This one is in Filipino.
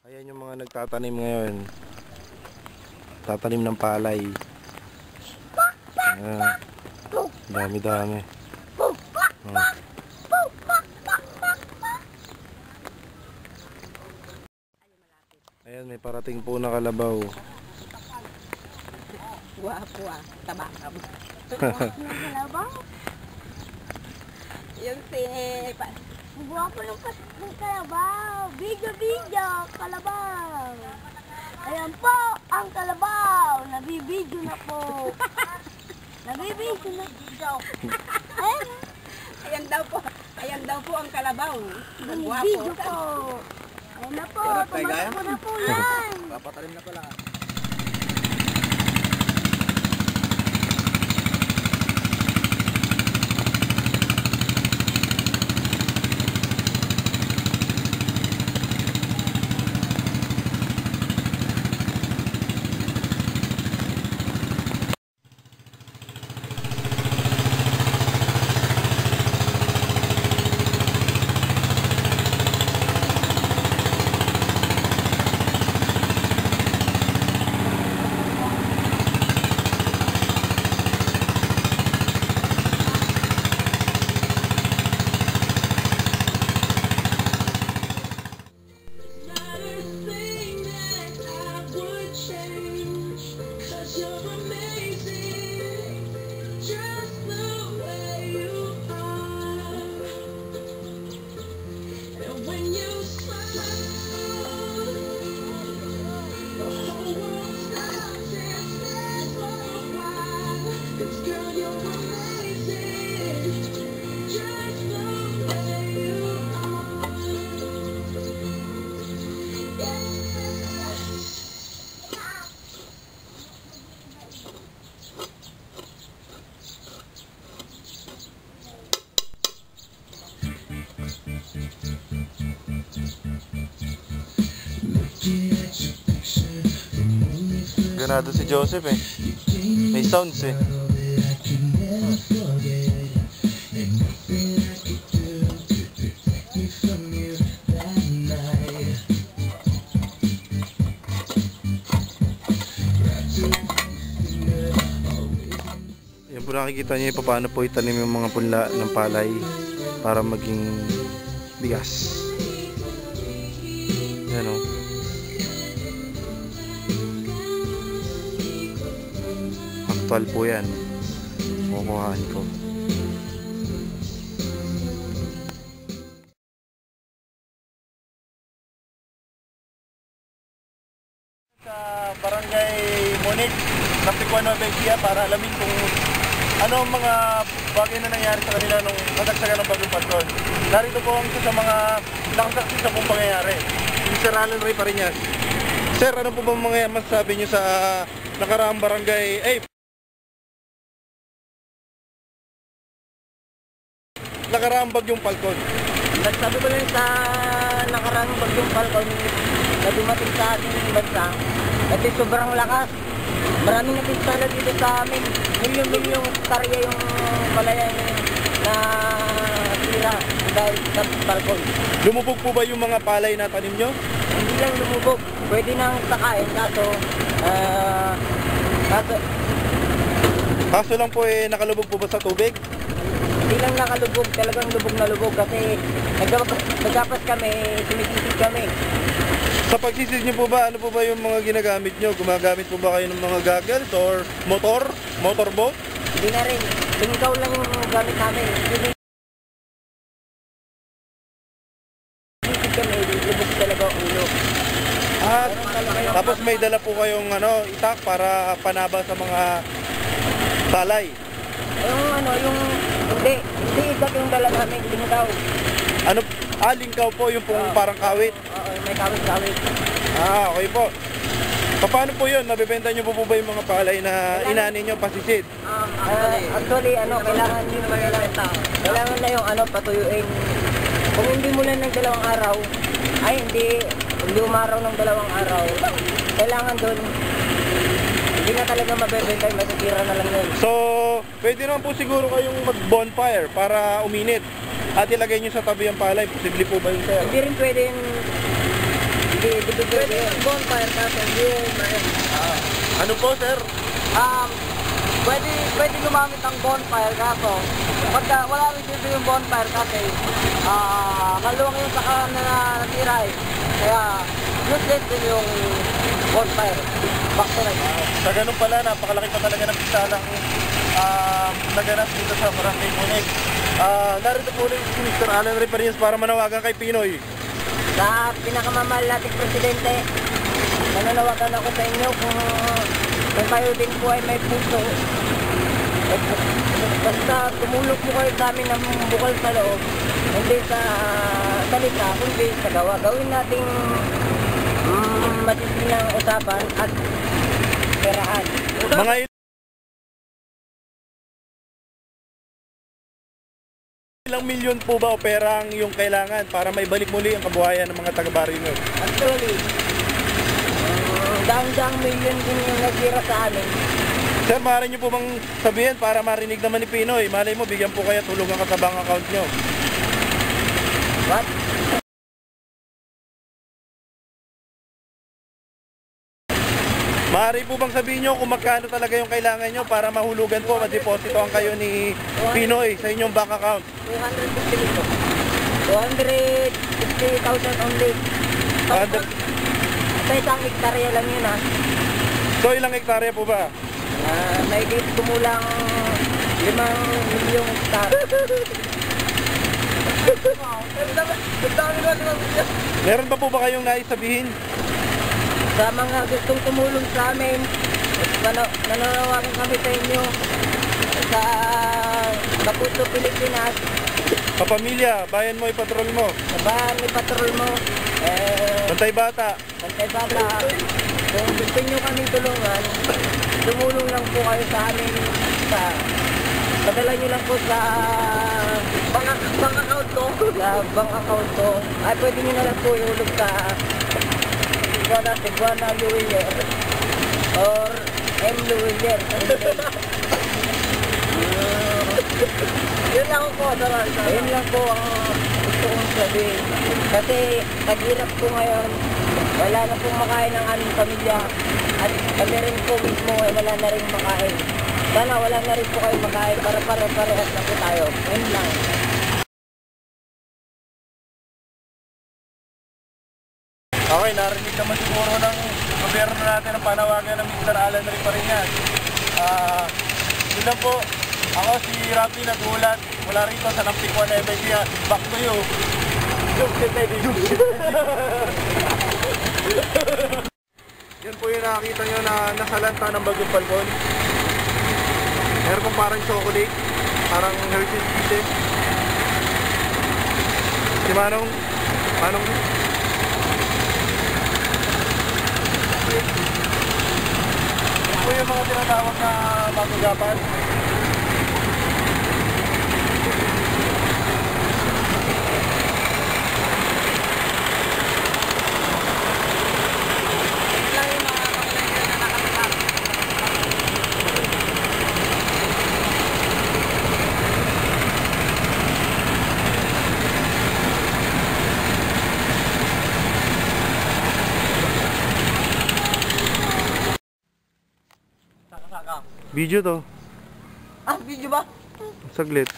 Ayan yung mga nagtatanim ngayon. Tatanim ng palay. Ayan. Dami-dami. Ayan, may parating po na kalabaw. Guwapo tabakam. Kalabaw? Yung guwapo ng kalabaw. Video, kalabaw. Ayan po, ang kalabaw. Nabibidyo na po. Nabibidyo na. Ayan daw po ang kalabaw. Nabibidyo po. Ayan na po, tumakbo na po yan. Papatalim na pala. Ganado si Joseph eh. May sounds eh. Yan po nakikita niyo paano po itanim yung mga punla ng palay para maging bigas. Yan o. Aktual po yan. Kukuhaan ko. Sa Barangay Monic, Napikuan, Nueva Ecija para alamin kung ano ang mga bagay na nangyari sa kanila nung nadagsagan ng Bagyong Pascual. Narito po ang isa sa mga nakasaksi sa pong pangyayari. Si Sir Allen Ray Pariñas. Sir, ano po ba mga masasabi niyo sa nakaraang barangay, nakaraang Bagyong Falcon? Nagsabi ko lang sa nakaraang Bagyong Falcon na dumating sa ating bansa kasi sobrang lakas. Maraming napinsala dito sa amin. Milyong-milyong hektarya yung palayan na sira dahil sa Falcon. Lumubog po ba yung mga palay na tanim nyo? Hindi lang lumubog. Pwede nang sakain Kaso lang po nakalubog po ba sa tubig? hindi lang nakalubog. Talagang lubog na lubog kasi nagkapas kami, sumitisig kami. Sa pagsisid nyo po ba, ano po ba yung mga ginagamit nyo? Gumagamit po ba kayo ng mga goggles or motorboat? Hindi na rin. Tingkaw lang yung gamit namin. Sumitisig kami, lubog talaga ang ulo. At tapos may dala po kayong itak para panaba sa mga palay. Hindi itak yung dala namin, tingkaw. Lingkaw po yung pong parang kawit. Oo, may kawit-kawit. Okay po. Paano po yun? Nabibenta nyo po ba yung mga palay na inanin nyo pasisid? Actually, kailangan yun kailangan na yung patuyuin. Kung hindi mo lang ng 2 araw, hindi umaraw ng 2 araw, kailangan doon, hindi na talaga mabebenta, matitira na lang yun. So, pwede naman po siguro kayong mag-bonfire para uminit at ilagay nyo sa tabi ang palay. Posible po ba yun, sir? Hindi rin pwede yung Hindi pwede yung bonfire kasi hindi Ano po, sir? Pwede gumamit ng bonfire kaso pagka wala rin dito yung bonfire kasi maluwang yung saka na natira eh. Kaya useless din yung bonfire. Back to life. Sa ganun pala, napakalaki pa talaga ng pisalang naganap dito sa Barangay Monig. Narito po ulit si Mr. Alan Reparins para manawagan kay Pinoy. Sa pinakamamahal nating presidente, nananawagan ako sa inyo kung kayo din po ay may puso. Basta tumulog po kayo sa amin ng bukal sa loob, hindi sa salita, kundi sa gawa. Gawin nating matisinang usapan at perahan. Mga ilang milyon po ba o pera ang yung kailangan para may balik muli ang kabuhayan ng mga taga-barrio nyo? Actually, daang-daang milyon din yung nagtira sa amin. Sir, maaari nyo po bang sabihin para marinig naman ni Pinoy? Malay mo, bigyan po kaya tulong ang katabang account nyo. What? Maaari po bang sabihin nyo kung magkano talaga yung kailangan nyo para mahulugan po, madepositoan kayo ni Pinoy sa inyong bank account? 250,000 only. Sa isang hektarya lang yun ha. So ilang hektarya po ba? May kumulang 5 milyong hektar. Meron pa po ba kayong nais sabihin? Sa mga gustong tumulong sa amin, nananawagan kami sa inyo sa Maputo, Pilipinas. Kapamilya, bayan mo, ipatrol mo. Sa bahan ni patrol mo, Bantay bata. Bantay Bata. Kung gusto nyo kami tulungan, tumulong lang po kayo sa amin. Padala nyo lang po sa bank account ko. Sa bank account ko. Ay, pwede nyo na lang po ihulog sa Cebuana Luwiller or M. Luwiller. Yun lang po. Yun lang po ang gusto kong sabihin. Kasi naghirap po ngayon, wala na pong makain ng aming pamilya at kami rin po mismo ay wala na rin makain. Sana wala na rin po kayo makain para pare-parehas na po tayo. Yun lang. Okay, narinig naman siguro ng gobyerno natin ang panawagan ng Mr. Alan Reparins. Yun lang po. Ako si Rafi nagulat mula rito sa Nampikwan na MIB. Back to you. Yan po yung nakakita nyo na nasalanta ng Bagyong Palbon. Meron pong parang chocolate, parang Hershey's Kisses. Si Manong ito yung mga tinatawag na matugapan. Video to. Video ba? Saglit.